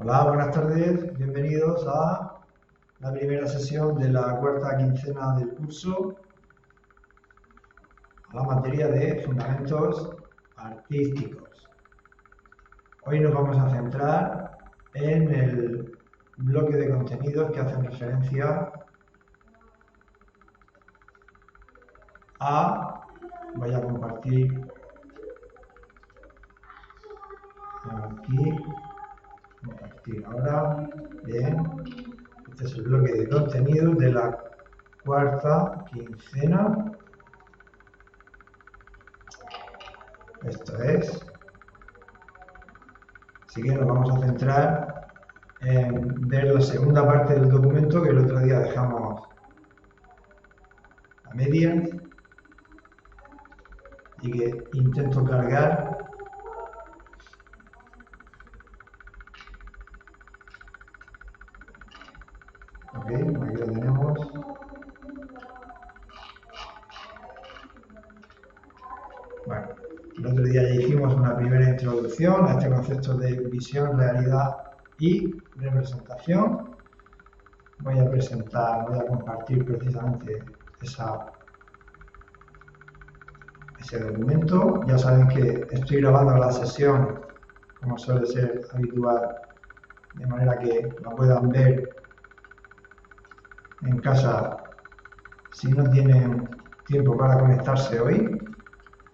Hola, buenas tardes, bienvenidos a la primera sesión de la cuarta quincena del curso, a la materia de fundamentos artísticos. Hoy nos vamos a centrar en el bloque de contenidos que hacen referencia a... Voy a compartir aquí. Compartir ahora. Bien. Este es el bloque de contenidos de la cuarta quincena. Esto es. Así que nos vamos a centrar en ver la segunda parte del documento que el otro día dejamos a medias y que intento cargar. Ok, aquí lo tenemos. Bueno, el otro día ya hicimos una primera introducción a este concepto de visión, realidad y representación. Voy a compartir precisamente ese documento. Ya saben que estoy grabando la sesión, como suele ser habitual, de manera que la puedan ver en casa si no tienen tiempo para conectarse hoy.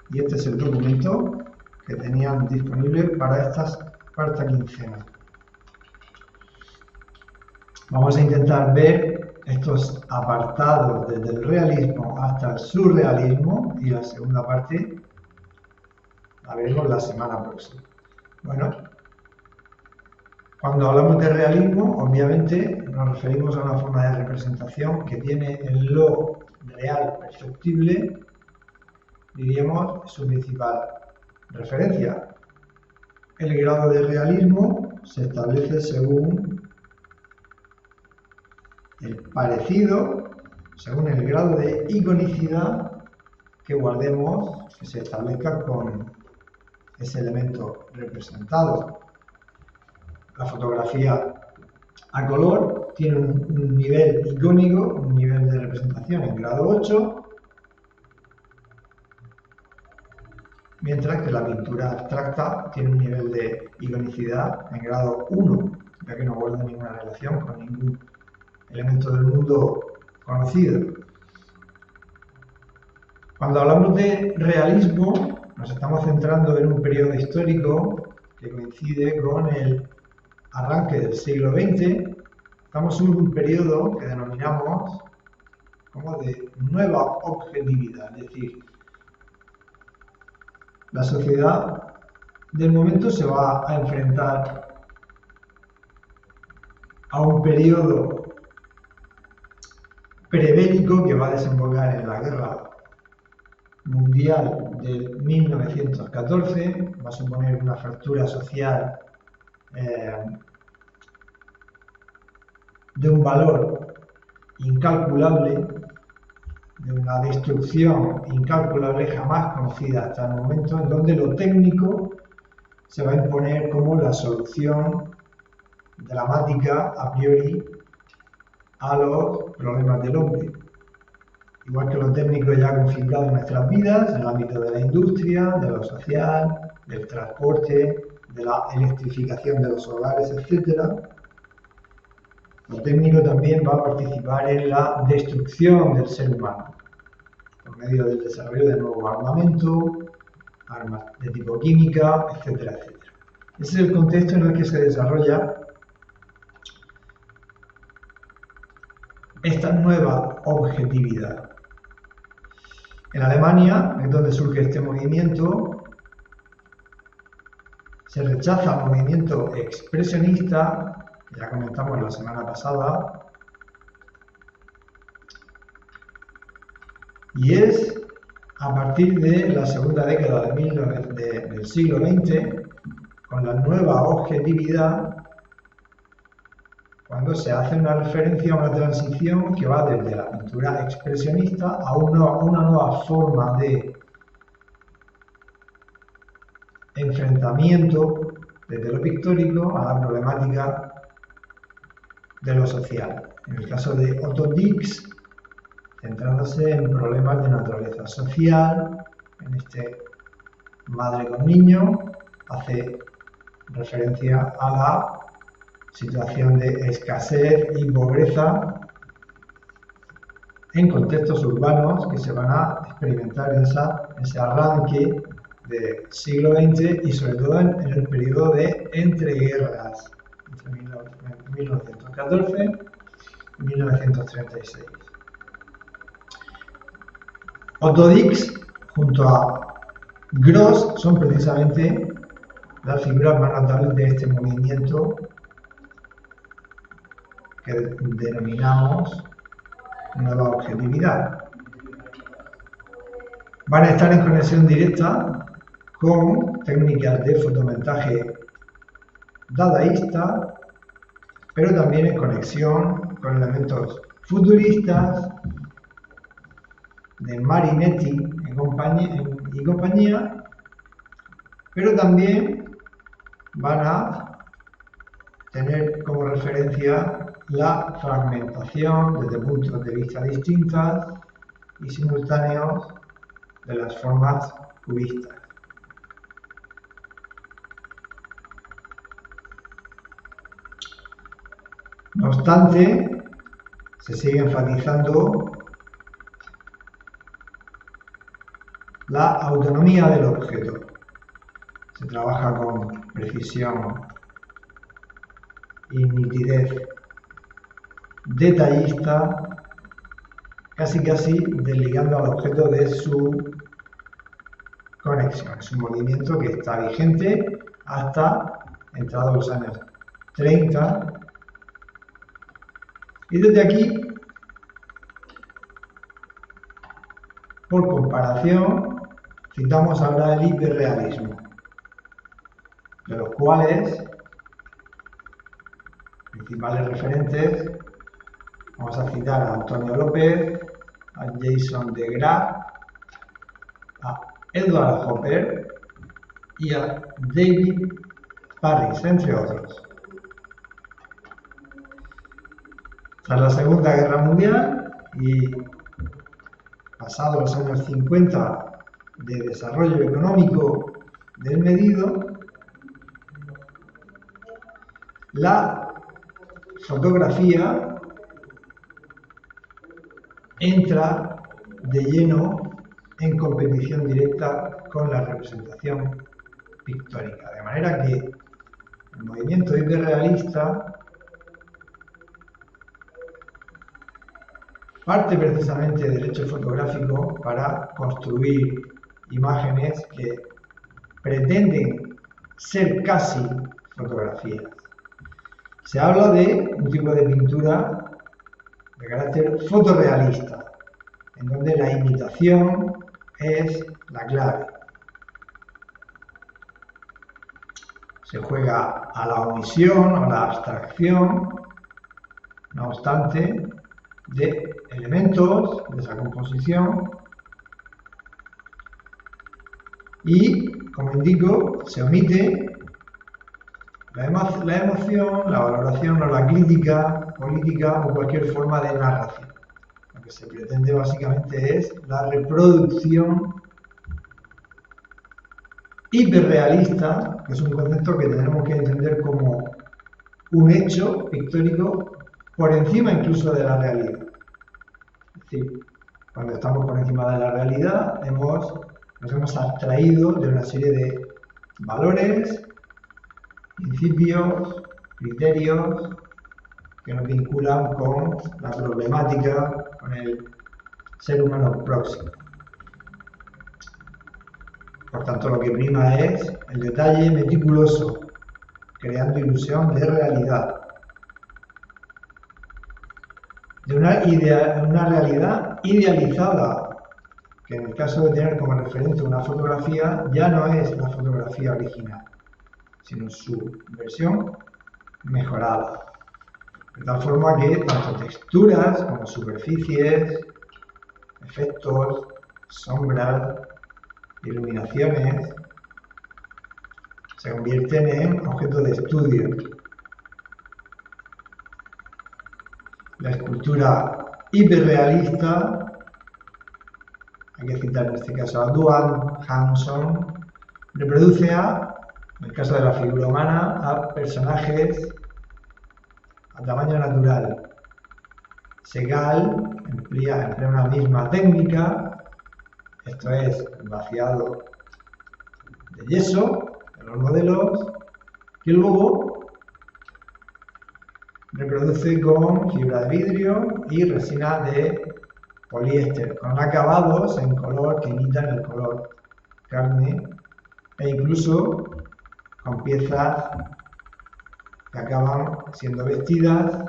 Y este es el documento que tenían disponible para esta cuarta quincena. Vamos a intentar ver estos apartados desde el realismo hasta el surrealismo, y la segunda parte la veremos la semana próxima. Bueno, cuando hablamos de realismo, obviamente nos referimos a una forma de representación que tiene en lo real perceptible, diríamos, su principal referencia. El grado de realismo se establece según el parecido, según el grado de iconicidad que guardemos, que se establezca con ese elemento representado. La fotografía a color tiene un nivel icónico, un nivel de representación en grado 8, mientras que la pintura abstracta tiene un nivel de iconicidad en grado 1, ya que no guarda ninguna relación con ningún elemento del mundo conocido. Cuando hablamos de realismo, nos estamos centrando en un periodo histórico que coincide con el arranque del siglo XX. Estamos en un periodo que denominamos como de nueva objetividad, es decir, la sociedad del momento se va a enfrentar a un periodo prebélico que va a desembocar en la Guerra Mundial de 1914, va a suponer una fractura social de un valor incalculable, de una destrucción incalculable jamás conocida hasta el momento, en donde lo técnico se va a imponer como la solución dramática a priori a los problemas del hombre. Igual que lo técnico ya ha configurado en nuestras vidas, en el ámbito de la industria, de lo social, del transporte, de la electrificación de los hogares, etc. Lo técnico también va a participar en la destrucción del ser humano, por medio del desarrollo de nuevo armamento, armas de tipo química, etcétera, etcétera. Ese es el contexto en el que se desarrolla esta nueva objetividad. En Alemania es donde surge este movimiento. Se rechaza el movimiento expresionista, que ya comentamos la semana pasada, y es a partir de la segunda década del siglo XX, con la nueva objetividad, cuando se hace una referencia a una transición que va desde la pintura expresionista a una nueva forma de enfrentamiento desde lo pictórico a la problemática de lo social. En el caso de Otto Dix, centrándose en problemas de naturaleza social, en este Madre con niño, hace referencia a la situación de escasez y pobreza en contextos urbanos que se van a experimentar en ese arranque del siglo XX y sobre todo en el periodo de entreguerras, entre 1914 y 1936. Otto Dix, junto a Gros, son precisamente las figuras más notables de este movimiento que denominamos nueva objetividad. Van a estar en conexión directa con técnicas de fotomontaje dadaísta, pero también en conexión con elementos futuristas de Marinetti y compañía, pero también van a tener como referencia la fragmentación desde puntos de vista distintos y simultáneos de las formas cubistas. No obstante, se sigue enfatizando la autonomía del objeto. Se trabaja con precisión y nitidez detallista, casi desligando al objeto de su conexión, su movimiento que está vigente hasta entrados los años 30. Y desde aquí, por comparación, citamos ahora el hiperrealismo, de los cuales principales referentes vamos a citar a Antonio López, a Jason de Graaf, a Edward Hopper y a David Parris, entre otros. Tras la Segunda Guerra Mundial y pasados los años 50 de desarrollo económico desmedido, la fotografía entra de lleno en competición directa con la representación pictórica, de manera que el movimiento hiperrealista parte precisamente del hecho fotográfico para construir imágenes que pretenden ser casi fotografías. Se habla de un tipo de pintura de carácter fotorrealista, en donde la imitación es la clave. Se juega a la omisión, a la abstracción, no obstante, de elementos de esa composición y, como indico, se omite la emoción, la valoración o la crítica política o cualquier forma de narración. Lo que se pretende básicamente es la reproducción hiperrealista, que es un concepto que tenemos que entender como un hecho pictórico por encima incluso de la realidad. Es decir, cuando estamos por encima de la realidad, nos hemos abstraído de una serie de valores, principios, criterios que nos vinculan con la problemática, con el ser humano próximo. Por tanto, lo que prima es el detalle meticuloso, creando ilusión de realidad. De una realidad idealizada, que en el caso de tener como referencia una fotografía, ya no es la fotografía original, sino su versión mejorada. De tal forma que tanto texturas como superficies, efectos, sombras, iluminaciones, se convierten en objeto de estudio. La escultura hiperrealista, hay que citar en este caso a Duane Hanson, reproduce en el caso de la figura humana, a personajes a tamaño natural. Segal emplea una misma técnica, esto es, el vaciado de yeso de los modelos, que luego reproduce con fibra de vidrio y resina de poliéster, con acabados en color que imitan el color carne e incluso con piezas que acaban siendo vestidas,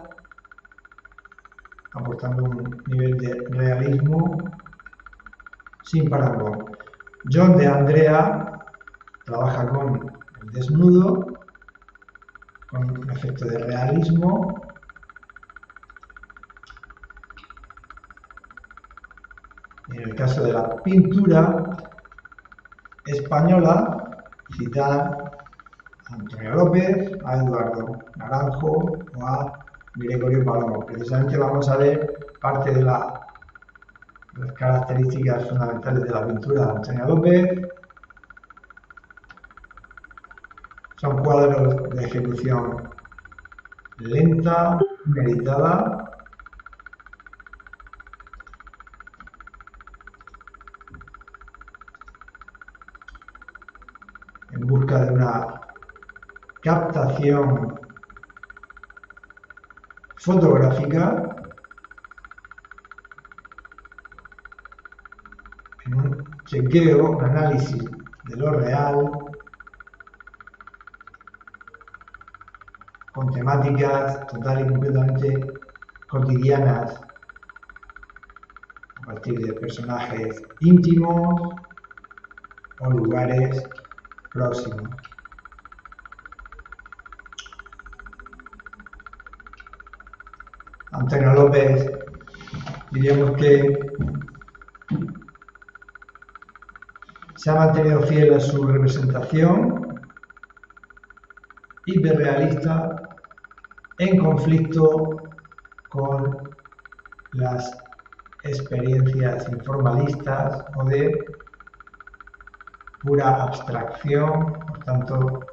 aportando un nivel de realismo sin parangón. John de Andrea trabaja con el desnudo, con un efecto de realismo, y en el caso de la pintura española, citar a Antonio López, a Eduardo Naranjo o a Gregorio Palomo. Precisamente vamos a ver parte de las características fundamentales de la pintura de Antonio López. Son cuadros de ejecución lenta, meditada, en busca de una captación fotográfica en un chequeo, un análisis de lo real, con temáticas total y completamente cotidianas, a partir de personajes íntimos o lugares próximos. Antonio López, diríamos que se ha mantenido fiel a su representación hiperrealista en conflicto con las experiencias informalistas o de pura abstracción. Por tanto,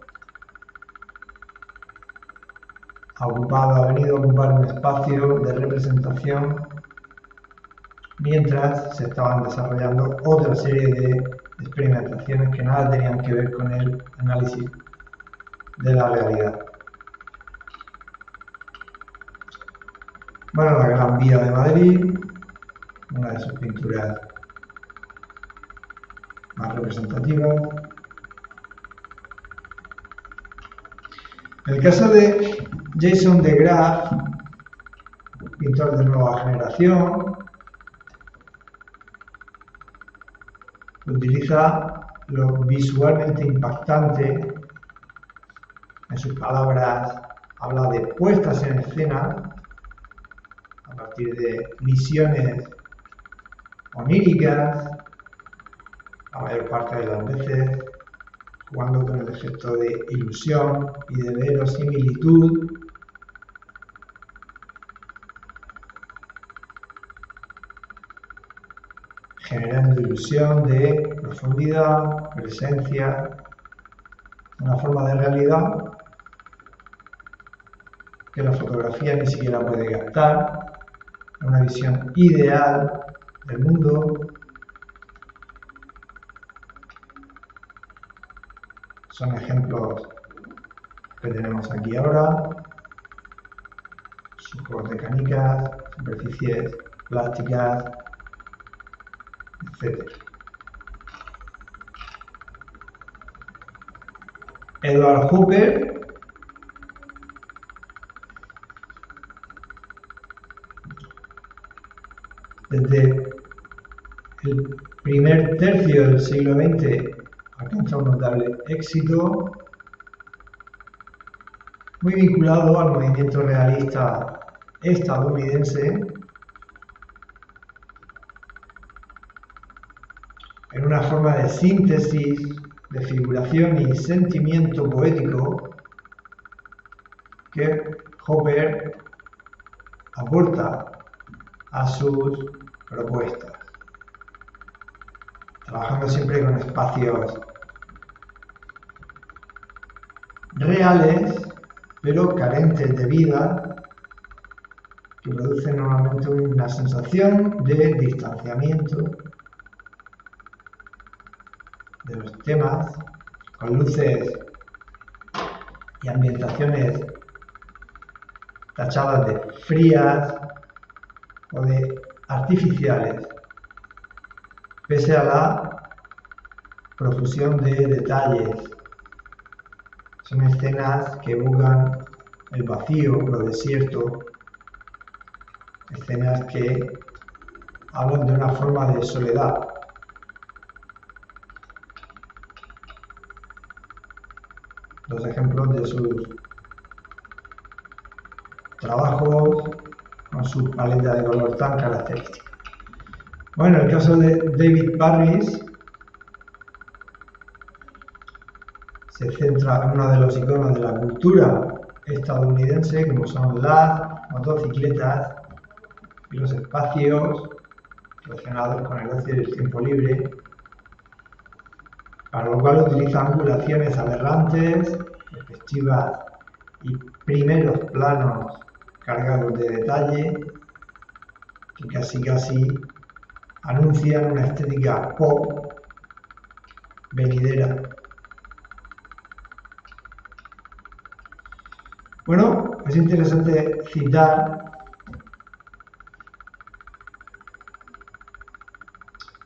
ha venido a ocupar un espacio de representación mientras se estaban desarrollando otra serie de experimentaciones que nada tenían que ver con el análisis de la realidad. Bueno, la Gran Vía de Madrid, una de sus pinturas más representativas. En el caso de Jason de Graaf, pintor de nueva generación, utiliza lo visualmente impactante. En sus palabras habla de puestas en escena a partir de visiones oníricas, la mayor parte de las veces jugando con el efecto de ilusión y de verosimilitud, generando ilusión de profundidad, presencia, una forma de realidad que la fotografía ni siquiera puede captar, una visión ideal del mundo. Son ejemplos que tenemos aquí ahora, sus juegos de canicas, superficies plásticas, etc. Edward Hopper desde el primer tercio del siglo XX alcanza un notable éxito, muy vinculado al movimiento realista estadounidense, en una forma de síntesis de figuración y sentimiento poético que Hopper aporta a sus propuestas, trabajando siempre con espacios reales, pero carentes de vida, que producen normalmente una sensación de distanciamiento de los temas, con luces y ambientaciones tachadas de frías o de artificiales, pese a la profusión de detalles. Son escenas que evocan el vacío, lo desierto, escenas que hablan de una forma de soledad. Dos ejemplos de sus trabajos con su paleta de color tan característica. Bueno, el caso de David Parris se centra en uno de los iconos de la cultura estadounidense, como son las motocicletas y los espacios relacionados con el ocio y el tiempo libre, para lo cual utiliza angulaciones aberrantes, perspectivas y primeros planos cargados de detalle que casi anuncian una estética pop venidera. Bueno, es interesante citar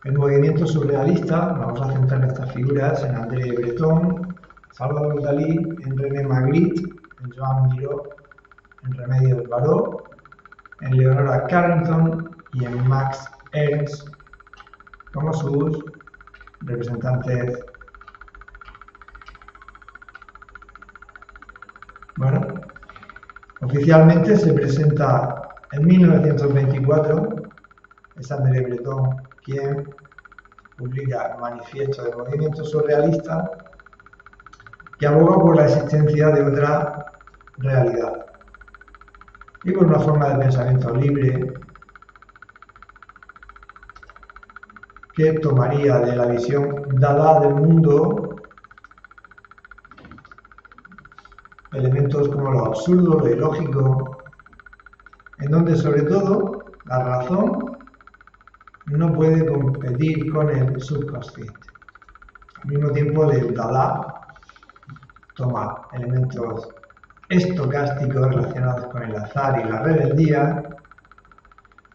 el movimiento surrealista. Vamos a centrar estas figuras en André Breton, Salvador Dalí, en René Magritte, en Joan Miró, en Remedios Varó, en Leonora Carrington y en Max Ernst como sus representantes. Bueno, oficialmente se presenta en 1924, es André Breton quien publica el Manifiesto del Movimiento Surrealista, que aboga por la existencia de otra realidad y por una forma de pensamiento libre que tomaría de la visión dada del mundo elementos como lo absurdo, lo ilógico, en donde sobre todo la razón no puede competir con el subconsciente. Al mismo tiempo, el Dada toma elementos estocásticos relacionados con el azar y la rebeldía,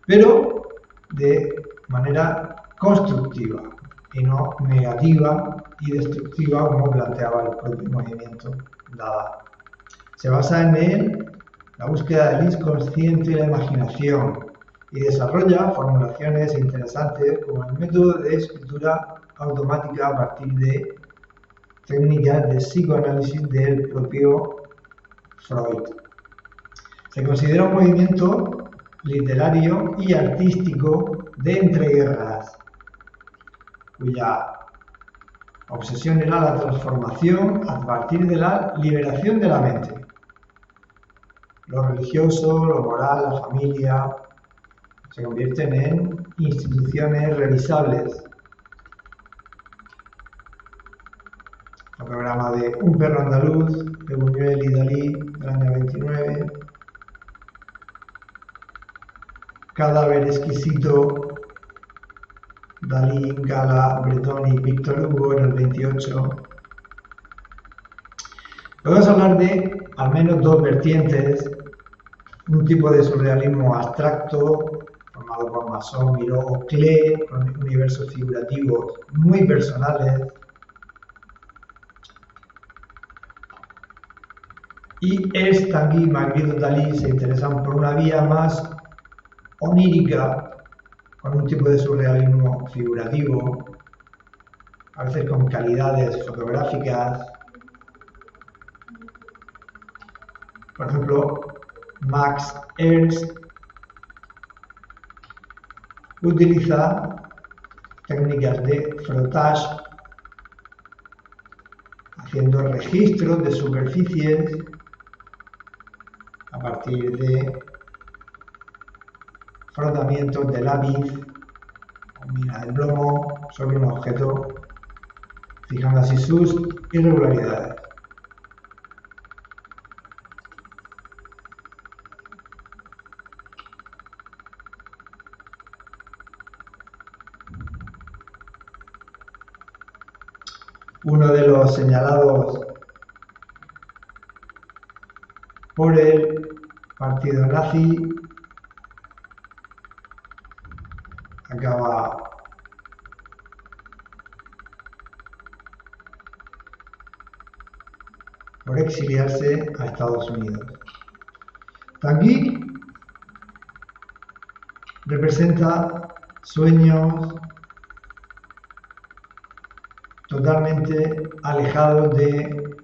pero de manera constructiva y no negativa y destructiva como planteaba el propio movimiento Dada. Se basa en él la búsqueda del inconsciente y la imaginación y desarrolla formulaciones interesantes como el método de escritura automática a partir de técnicas de psicoanálisis del propio Freud. Se considera un movimiento literario y artístico de entreguerras, cuya obsesión era la transformación a partir de la liberación de la mente. Lo religioso, lo moral, la familia, se convierten en instituciones revisables. El programa de Un perro andaluz, de Buñuel y Dalí, del año 29. Cadáver exquisito, Dalí, Gala, Breton y Víctor Hugo, en el 28. Podemos hablar de al menos dos vertientes: un tipo de surrealismo abstracto, formado por Masson, Miró o Klee, con universos figurativos muy personales, y Ernst, Tanguy, Magritte, Dalí se interesan por una vía más onírica, con un tipo de surrealismo figurativo, a veces con calidades fotográficas. Por ejemplo, Max Ernst utiliza técnicas de frottage haciendo registros de superficies a partir de frotamientos de lápiz o mina de plomo sobre un objeto, fijando así sus irregularidades. Uno de los señalados por el partido nazi acaba por exiliarse a Estados Unidos. Tanguy representa sueños totalmente alejados de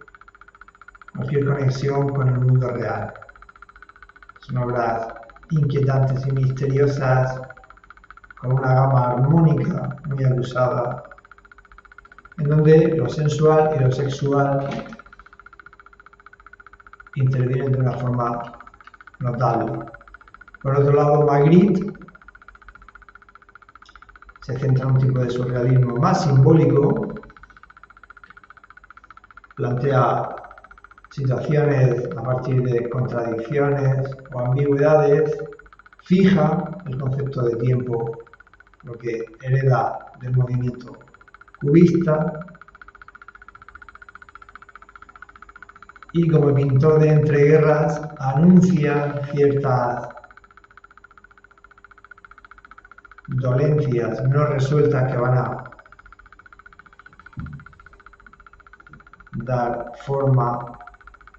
cualquier conexión con el mundo real. Son obras inquietantes y misteriosas, con una gama armónica muy abusada, en donde lo sensual y lo sexual intervienen de una forma notable. Por otro lado, Magritte se centra en un tipo de surrealismo más simbólico, plantea situaciones a partir de contradicciones o ambigüedades, fija el concepto de tiempo, lo que hereda del movimiento cubista, y como pintor de entreguerras anuncia ciertas dolencias no resueltas que van a dar forma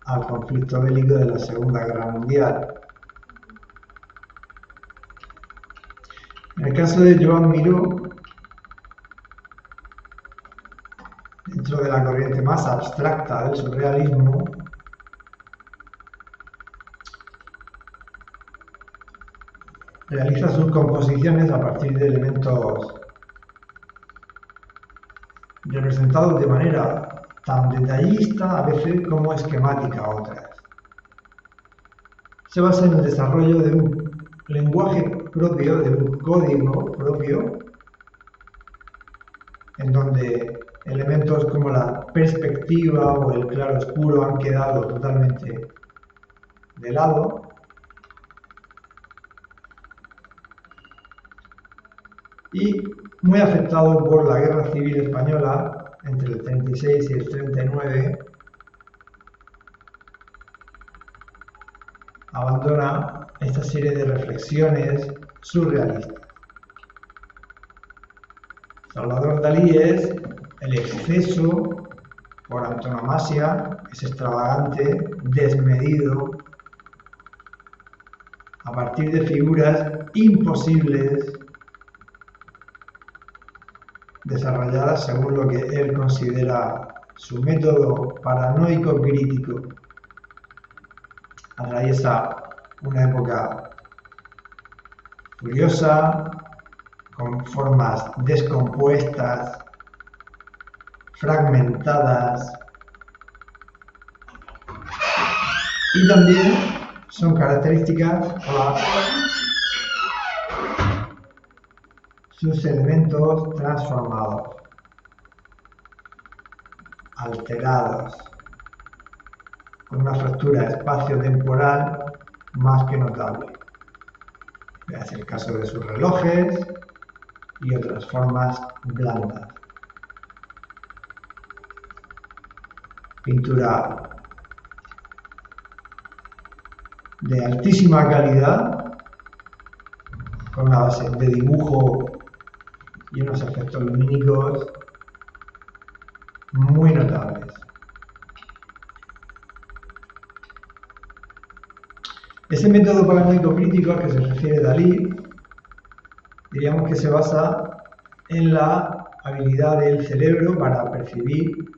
al conflicto bélico de la Segunda Guerra Mundial. En el caso de Joan Miró, dentro de la corriente más abstracta del surrealismo, realiza sus composiciones a partir de elementos representados de manera tan detallista a veces como esquemática a otras. Se basa en el desarrollo de un lenguaje propio, de un código propio, en donde elementos como la perspectiva o el claroscuro han quedado totalmente de lado, y muy afectado por la Guerra Civil Española entre el 36 y el 39, abandona esta serie de reflexiones surrealistas. Salvador Dalí es el exceso por antonomasia, es extravagante, desmedido, a partir de figuras imposibles desarrolladas según lo que él considera su método paranoico crítico. Atraviesa una época furiosa, con formas descompuestas, fragmentadas, y también son características sus elementos transformados, alterados, con una fractura espacio-temporal más que notable. Es el caso de sus relojes y otras formas blandas. Pintura de altísima calidad, con una base de dibujo y unos efectos lumínicos muy notables. Ese método paranoico crítico al que se refiere Dalí, diríamos que se basa en la habilidad del cerebro para percibir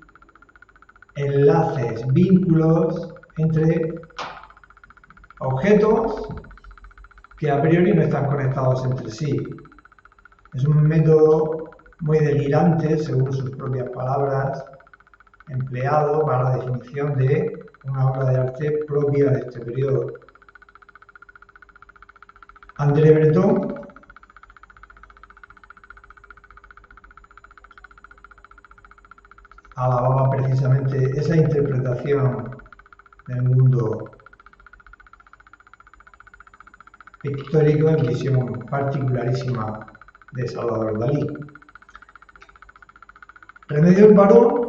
enlaces, vínculos entre objetos que a priori no están conectados entre sí. Es un método muy delirante, según sus propias palabras, empleado para la definición de una obra de arte propia de este periodo. André Breton alababa precisamente esa interpretación del mundo pictórico en visión particularísima de Salvador Dalí. Remedios Varo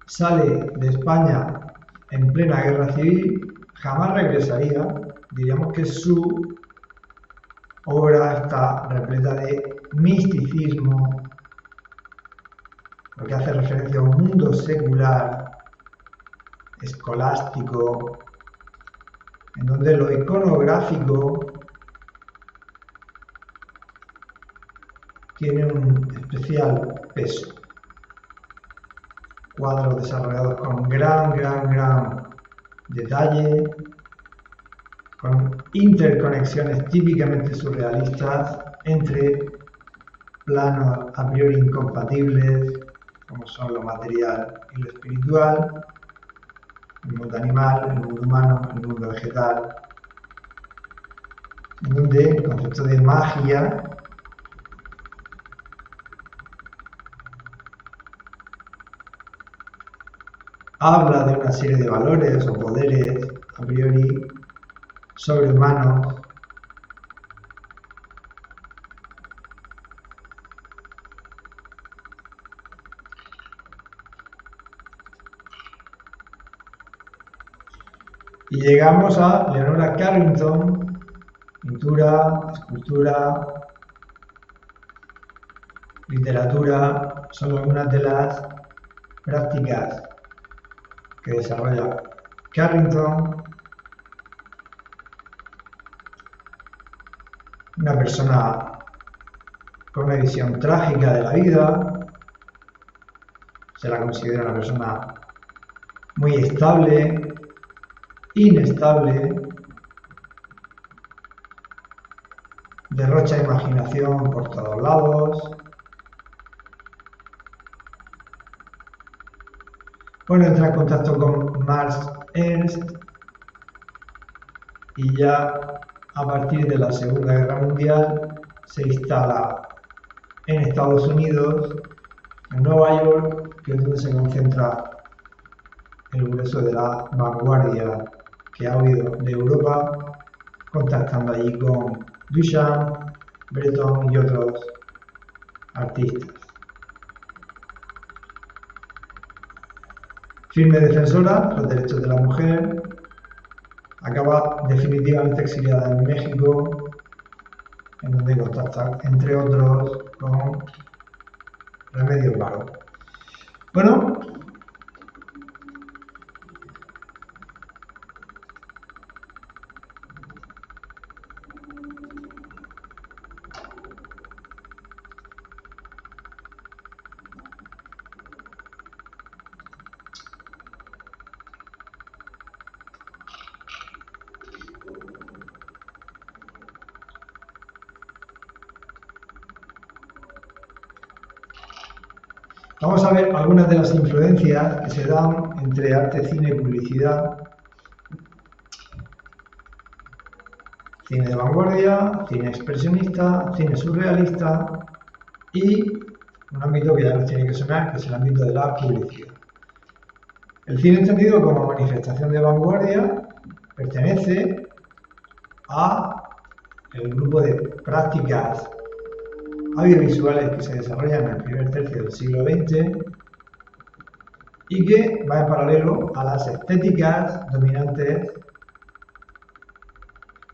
sale de España en plena guerra civil, jamás regresaría. Diríamos que su obra está repleta de misticismo, porque hace referencia a un mundo secular, escolástico, en donde lo iconográfico tiene un especial peso. Cuadros desarrollados con gran detalle, con interconexiones típicamente surrealistas entre planos a priori incompatibles, como son lo material y lo espiritual, el mundo animal, el mundo humano, el mundo vegetal, en donde el concepto de magia habla de una serie de valores o poderes a priori sobrehumanos y llegamos a Leonora Carrington. Pintura, escultura, literatura son algunas de las prácticas que desarrolla Carrington, una persona con una visión trágica de la vida. Se la considera una persona muy estable, inestable, derrocha imaginación por todos lados. Bueno, entra en contacto con Max Ernst y ya a partir de la Segunda Guerra Mundial se instala en Estados Unidos, en Nueva York, que es donde se concentra el grueso de la vanguardia que ha huido de Europa, contactando allí con Duchamp, Breton y otros artistas. Firme defensora de los derechos de la mujer, acaba definitivamente exiliada en México, en donde contacta, entre otros, con Remedios Varo. Bueno, vamos a ver algunas de las influencias que se dan entre arte, cine y publicidad. Cine de vanguardia, cine expresionista, cine surrealista y un ámbito que ya nos tiene que sonar, que es el ámbito de la publicidad. El cine entendido como manifestación de vanguardia pertenece a el grupo de prácticas audiovisuales que se desarrollan en el primer tercio del siglo XX y que va en paralelo a las estéticas dominantes,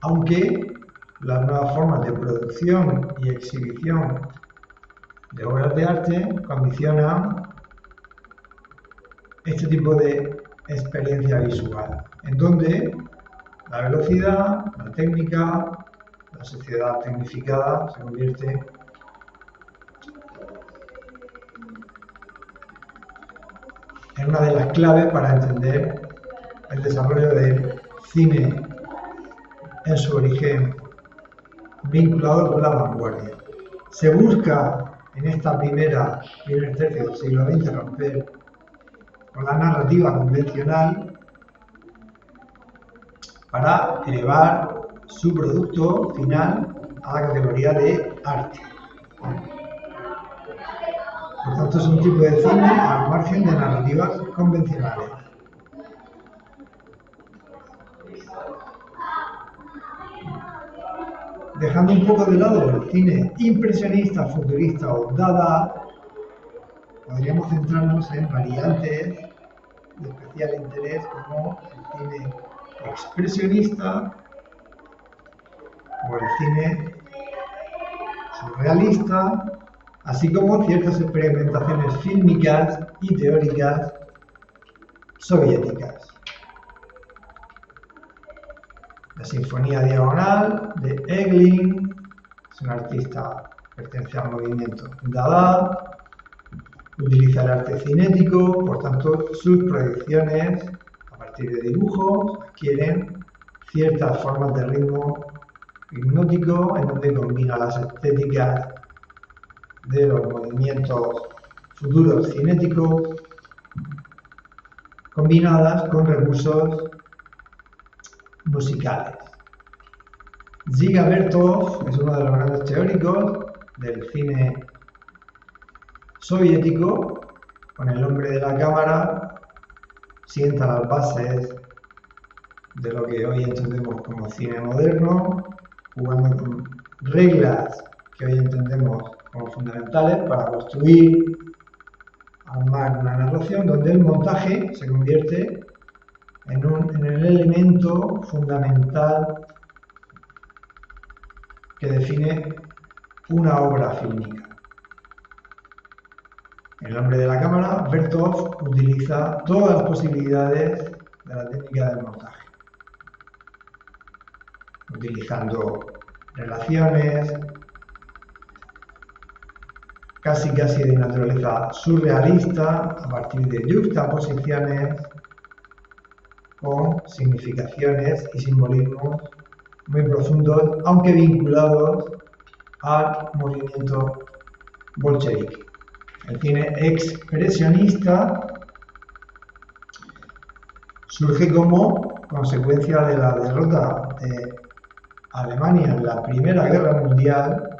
aunque las nuevas formas de producción y exhibición de obras de arte condicionan este tipo de experiencia visual, en donde la velocidad, la técnica, la sociedad tecnificada se convierte en una de las claves para entender el desarrollo del cine en su origen vinculado con la vanguardia. Se busca en esta primer tercio del siglo XX romper con la narrativa convencional para elevar su producto final a la categoría de arte. Por tanto, es un tipo de cine al margen de narrativas convencionales. Dejando un poco de lado el cine impresionista, futurista o dada, podríamos centrarnos en variantes de especial interés como el cine expresionista o el cine surrealista, así como ciertas experimentaciones fílmicas y teóricas soviéticas. La Sinfonía Diagonal de Eglin es un artista pertenece al movimiento Dada, utiliza el arte cinético, por tanto sus proyecciones a partir de dibujos adquieren ciertas formas de ritmo hipnótico en donde combina las estéticas de los movimientos futuros cinéticos combinadas con recursos musicales. Dziga Vertov es uno de los grandes teóricos del cine soviético. Con El hombre de la cámara sienta las bases de lo que hoy entendemos como cine moderno, jugando con reglas que hoy entendemos como fundamentales para construir, armar una narración donde el montaje se convierte en el elemento fundamental que define una obra fílmica. El hombre de la cámara, Vertov, utiliza todas las posibilidades de la técnica del montaje, utilizando relaciones casi de naturaleza surrealista a partir de yuxtaposiciones con significaciones y simbolismos muy profundos, aunque vinculados al movimiento bolchevique. El cine expresionista surge como consecuencia de la derrota de Alemania en la Primera Guerra Mundial.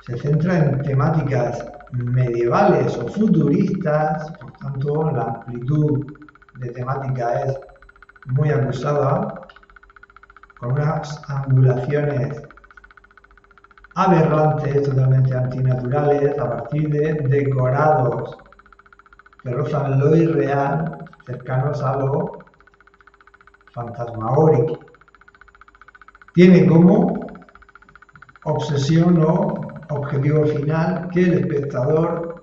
Se centra en temáticas medievales o futuristas, por tanto la amplitud de temática es muy acusada, con unas angulaciones aberrantes, totalmente antinaturales, a partir de decorados que rozan lo irreal, cercanos a lo fantasmagórico. Tiene como obsesión o objetivo final que el espectador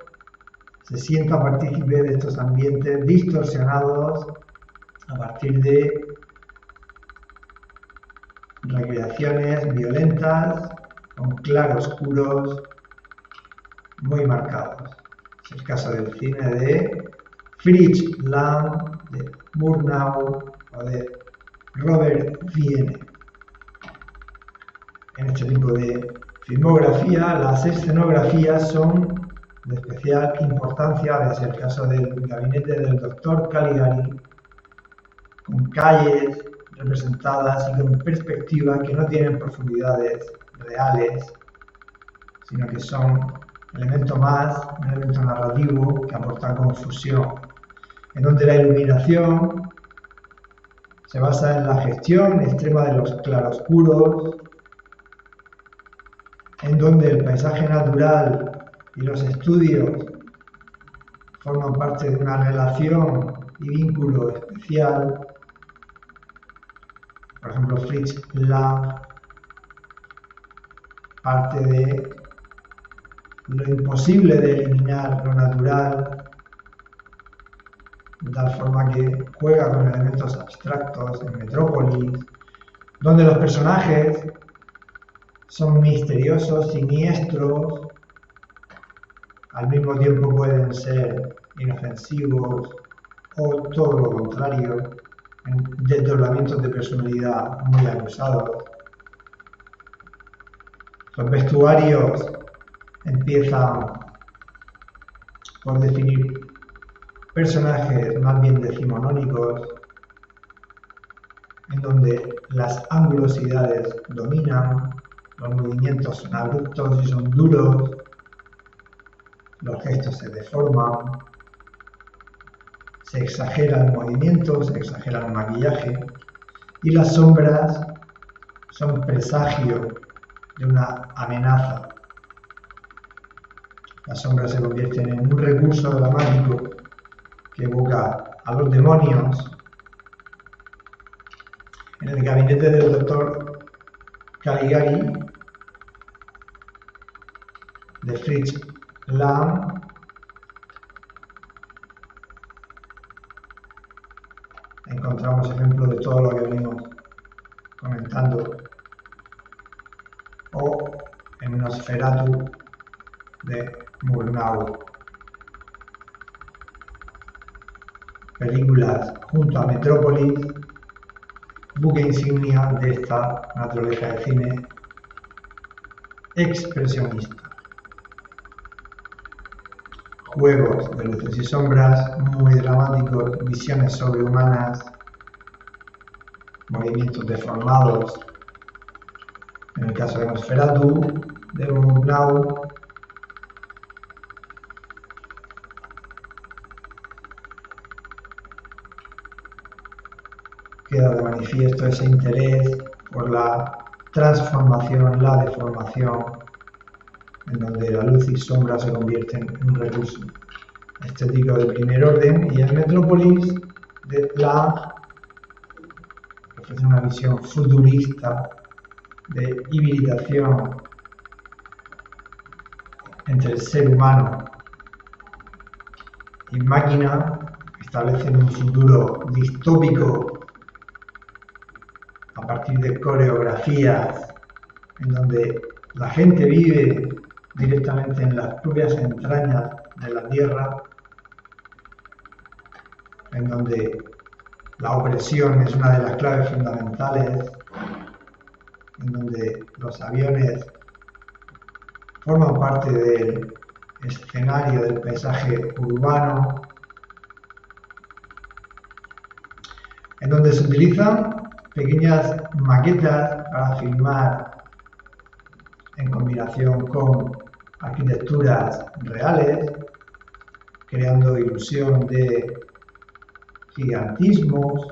se sienta partícipe de estos ambientes distorsionados a partir de recreaciones violentas con claroscuros muy marcados. Es el caso del cine de Fritz Lang, de Murnau o de Robert Wiene. En este tipo de filmografía, las escenografías son de especial importancia, es el caso del gabinete del Dr. Caligari, con calles representadas y con perspectivas que no tienen profundidades reales, sino que son un elemento narrativo que aporta confusión, en donde la iluminación se basa en la gestión extrema de los claroscuros, en donde el paisaje natural y los estudios forman parte de una relación y vínculo especial. Por ejemplo, Fritz Lang parte de lo imposible de eliminar lo natural, de tal forma que juega con elementos abstractos en Metrópolis, donde los personajes son misteriosos, siniestros, al mismo tiempo pueden ser inofensivos o todo lo contrario, desdoblamientos de personalidad muy acusados. Los vestuarios empiezan por definir personajes más bien decimonónicos, en donde las angulosidades dominan, los movimientos son abruptos y son duros, los gestos se deforman, se exagera el movimiento, se exagera el maquillaje, y las sombras son presagio de una amenaza. Las sombras se convierten en un recurso dramático que evoca a los demonios. En el gabinete del doctor Caligari de Fritz Lang encontramos ejemplos de todo lo que venimos comentando, o en Nosferatu de Murnau. Películas junto a Metrópolis, buque insignia de esta naturaleza de cine expresionista. Juegos de luces y sombras muy dramáticos, visiones sobrehumanas, movimientos deformados. En el caso de Nosferatu, de Murnau, queda de manifiesto ese interés por la transformación, la deformación, en donde la luz y sombra se convierten en un recurso estético de primer orden, y en Metrópolis de Lang ofrece una visión futurista de hibridación entre el ser humano y máquina, establecen un futuro distópico a partir de coreografías en donde la gente vive directamente en las propias entrañas de la tierra, en donde la opresión es una de las claves fundamentales, en donde los aviones forman parte del escenario del paisaje urbano, en donde se utilizan pequeñas maquetas para filmar en combinación con arquitecturas reales, creando ilusión de gigantismos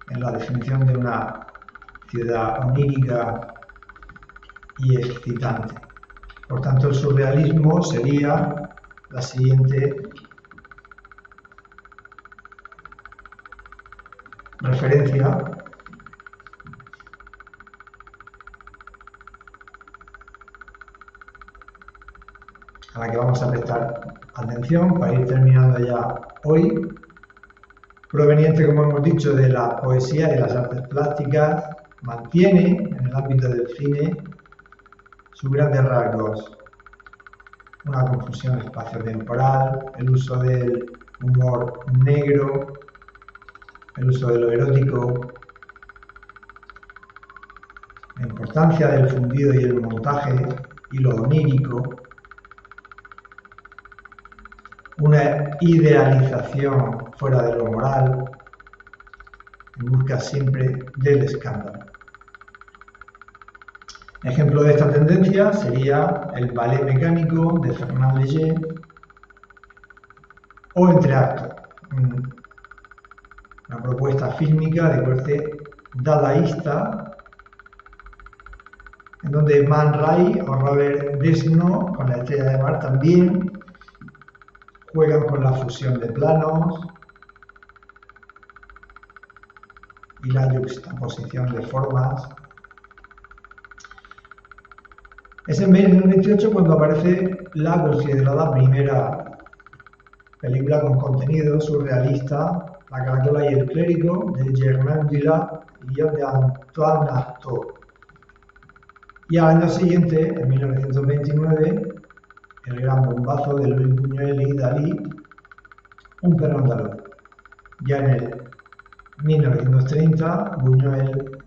en la definición de una ciudad onírica y excitante. Por tanto, el surrealismo sería la siguiente referencia a la que vamos a prestar atención para ir terminando ya hoy, proveniente, como hemos dicho, de la poesía y las artes plásticas. Mantiene en el ámbito del cine sus grandes rasgos: una confusión espacio-temporal, el uso del humor negro, el uso de lo erótico, la importancia del fundido y el montaje y lo onírico, una idealización fuera de lo moral, en busca siempre del escándalo. Ejemplo de esta tendencia sería el ballet mecánico de Fernand Léger o Entreacto, una propuesta fílmica de corte dadaísta, en donde Man Ray o Robert Desnos, con La estrella de mar también, juegan con la fusión de planos y la yuxtaposición de formas. Es en 1928 cuando aparece la considerada primera película con contenido surrealista, La caracola y el clérigo, de Germain Dulac y guion de Antoine Artaud. Y al año siguiente, en 1929, el gran bombazo de Luis Buñuel y Dalí, Un perro andaluz, Ya en el 1930, Buñuel,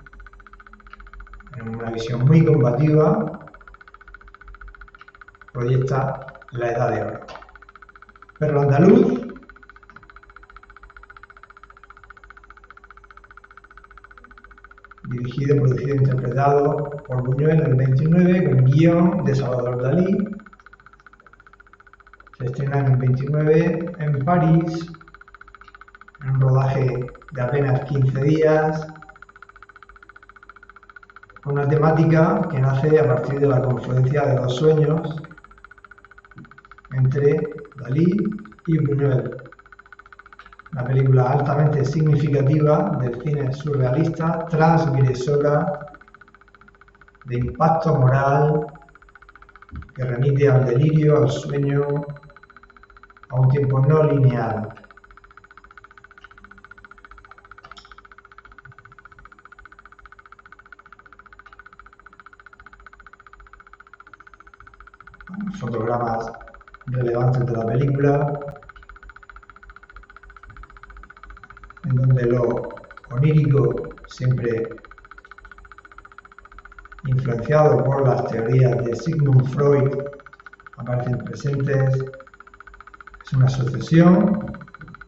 en una visión muy combativa, proyecta La Edad de Oro. Perro andaluz, dirigido, producido e interpretado por Buñuel en el 29, con guión de Salvador Dalí. Se estrena en el 29 en París, en un rodaje de apenas 15 días, con una temática que nace a partir de la confluencia de dos sueños entre Dalí y Buñuel. Una película altamente significativa del cine surrealista, transgresora, de impacto moral, que remite al delirio, al sueño, a un tiempo no lineal. Fotogramas relevantes de la película, en donde lo onírico, siempre influenciado por las teorías de Sigmund Freud, aparecen presentes. Es una sucesión,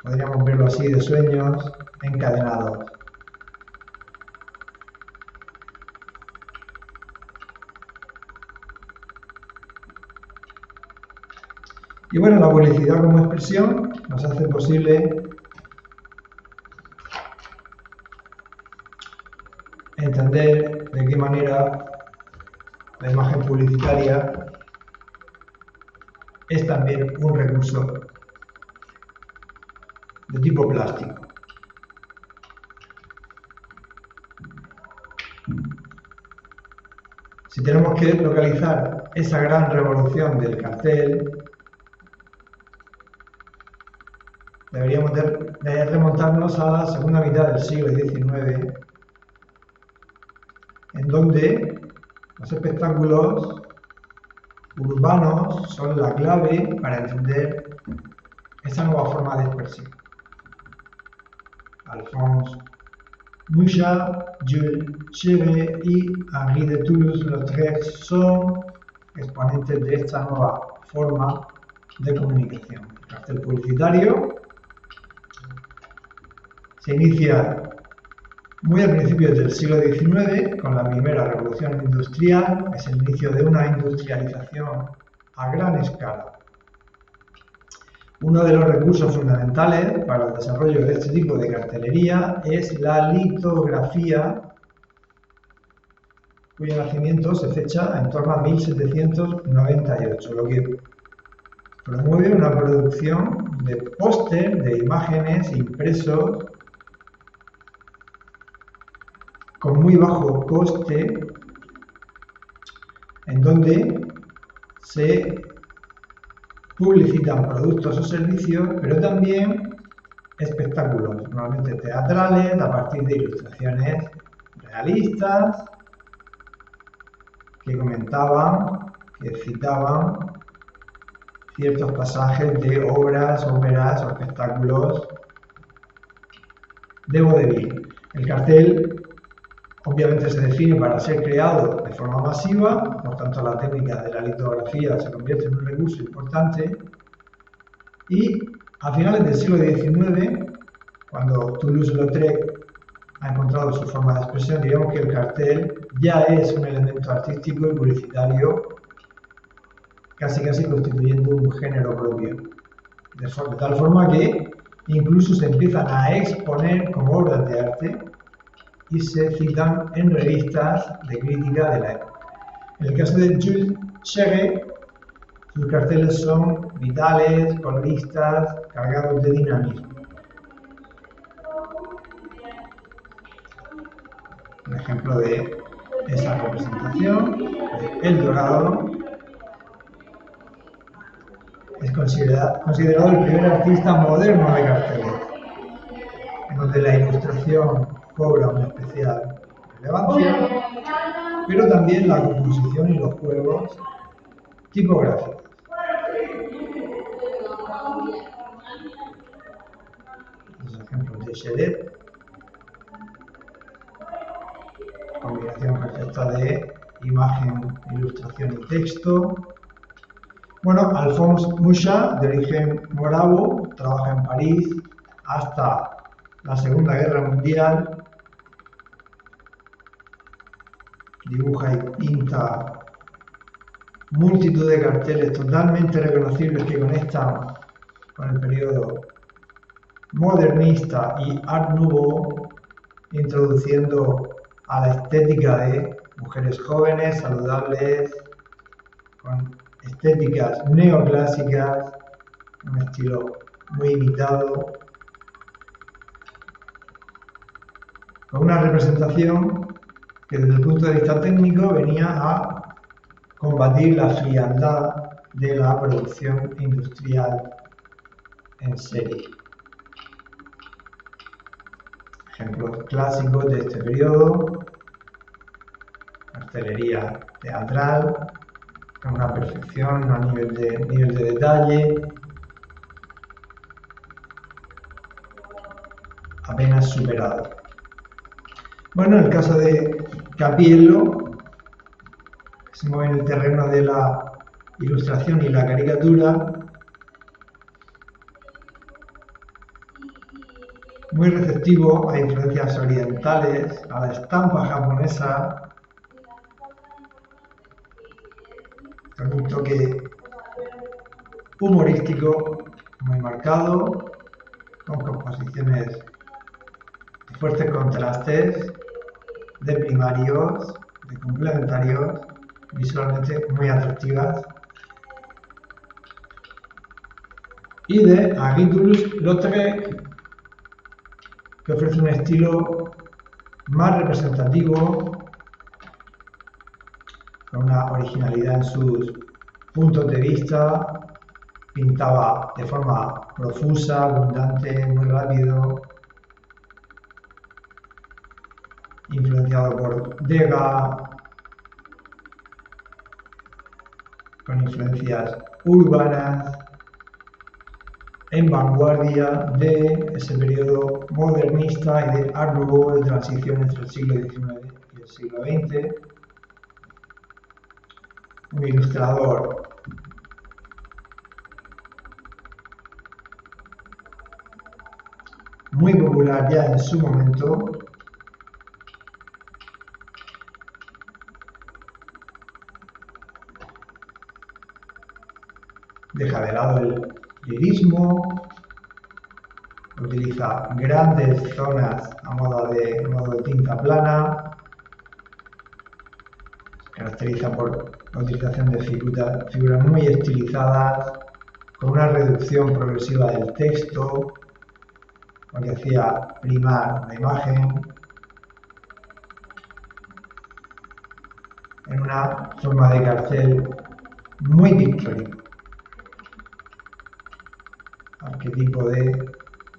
podríamos verlo así, de sueños encadenados. Y bueno, la publicidad como expresión nos hace posible entender de qué manera la imagen publicitaria es también un recurso de tipo plástico. Si tenemos que localizar esa gran revolución del cartel, deberíamos de remontarnos a la segunda mitad del siglo XIX, en donde los espectáculos urbanos son la clave para entender esa nueva forma de expresión. Alphonse Mucha, Jules Chéret y Henri de Toulouse-Lautrec son exponentes de esta nueva forma de comunicación. El cartel publicitario se inicia muy al principio del siglo XIX, con la primera revolución industrial, es el inicio de una industrialización a gran escala. Uno de los recursos fundamentales para el desarrollo de este tipo de cartelería es la litografía, cuyo nacimiento se fecha en torno a 1798, lo que promueve una producción de póster, de imágenes impresos con muy bajo coste, en donde se publicitan productos o servicios, pero también espectáculos, normalmente teatrales, a partir de ilustraciones realistas, que comentaban, que citaban ciertos pasajes de obras, óperas o espectáculos de vodevil. El cartel obviamente se define para ser creado de forma masiva, por tanto la técnica de la litografía se convierte en un recurso importante, y a finales del siglo XIX, cuando Toulouse-Lautrec ha encontrado su forma de expresión, digamos que el cartel ya es un elemento artístico y publicitario, casi constituyendo un género propio, de tal forma que incluso se empiezan a exponer como obras de arte y se citan en revistas de crítica de la época. En el caso de Jules Chéret, sus carteles son vitales, coloristas, cargados de dinamismo. Un ejemplo de esa representación de El Dorado es considerado el primer artista moderno de carteles, en donde la ilustración cobra una especial relevancia, pero también la composición y los juegos tipográficos. Los ejemplos de Shedder, combinación perfecta de imagen, ilustración y texto. Bueno, Alphonse Mucha, de origen moravo, trabaja en París hasta la Segunda Guerra Mundial, dibuja y pinta multitud de carteles totalmente reconocibles que conectan con el periodo modernista y Art Nouveau, introduciendo a la estética de mujeres jóvenes, saludables, con estéticas neoclásicas, un estilo muy imitado, con una representación que desde el punto de vista técnico venía a combatir la frialdad de la producción industrial en serie. Ejemplos clásicos de este periodo: cartelería teatral, con una perfección, a nivel de detalle apenas superado. Bueno, en el caso de Cappiello, que se mueve en el terreno de la ilustración y la caricatura, muy receptivo a influencias orientales, a la estampa japonesa, con un toque humorístico muy marcado, con composiciones de fuertes contrastes, de primarios, de complementarios, visualmente muy atractivas, y de Henri-Toulouse-Lautrec, que ofrece un estilo más representativo, con una originalidad en sus puntos de vista. Pintaba de forma profusa, abundante, muy rápido, influenciado por Degas, con influencias urbanas, en vanguardia de ese periodo modernista y de Art Nouveau, de transición entre el siglo XIX y el siglo XX. Un ilustrador muy popular ya en su momento, deja de lado el lirismo, utiliza grandes zonas a modo de tinta plana, se caracteriza por la utilización de figuras muy estilizadas, con una reducción progresiva del texto, lo que hacía primar la imagen en una forma de cartel muy pictórico, arquetipo de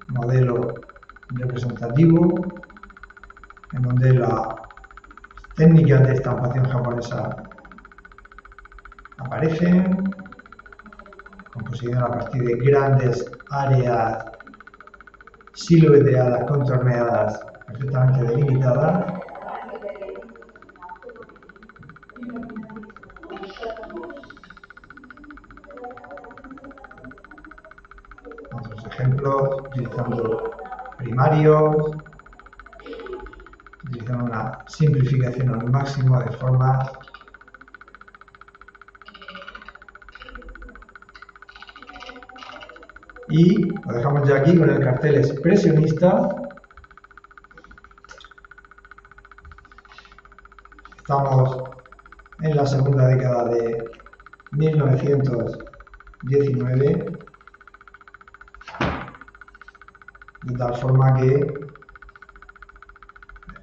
modelo representativo, en donde las técnicas de estampación japonesa aparecen, composición a partir de grandes áreas silueteadas, contorneadas, perfectamente delimitadas. Otros ejemplos, utilizando primarios, utilizando una simplificación al máximo de formas. Y lo dejamos ya aquí con el cartel expresionista. Estamos en la segunda década de 1919, de tal forma que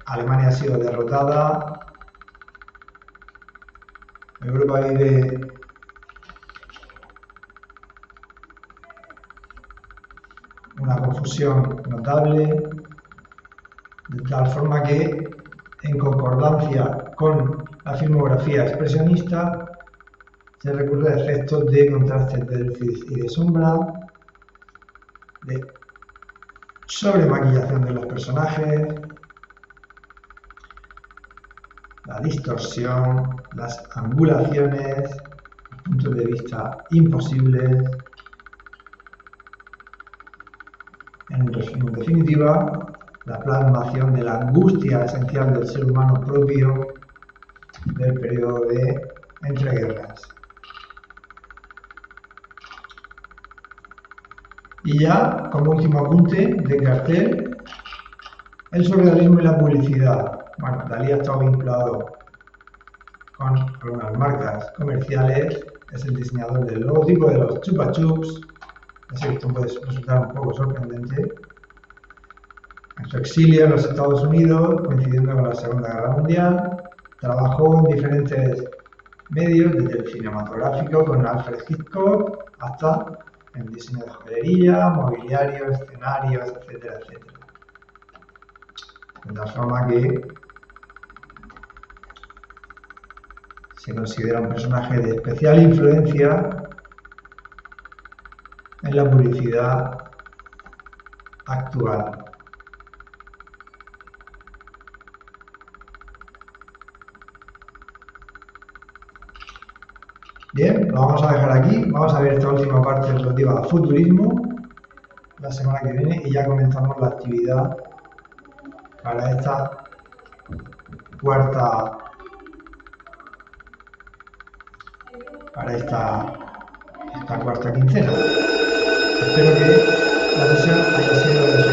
Alemania ha sido derrotada, Europa vive una confusión notable, de tal forma que, en concordancia con la filmografía expresionista, se recurre a efectos de contrastes de luz y de sombra, de sobremaquillación de los personajes, la distorsión, las angulaciones, puntos de vista imposibles. En definitiva, la plasmación de la angustia esencial del ser humano propio del periodo de entreguerras. Y ya, como último apunte de cartel, el surrealismo y la publicidad. Bueno, Dalí ha estado vinculado con algunas marcas comerciales, es el diseñador del logotipo de los Chupa Chups. Así que esto puede resultar un poco sorprendente. En su exilio en los Estados Unidos, coincidiendo con la Segunda Guerra Mundial, trabajó en diferentes medios, desde el cinematográfico con Alfred Hitchcock hasta el diseño de joyería, mobiliario, escenarios, etcétera, etcétera. De tal forma que se considera un personaje de especial influencia en la publicidad actual. Bien, lo vamos a dejar aquí. Vamos a ver esta última parte relativa al futurismo la semana que viene y ya comenzamos la actividad para esta cuarta quincena. Espero que la sesión haya sido de su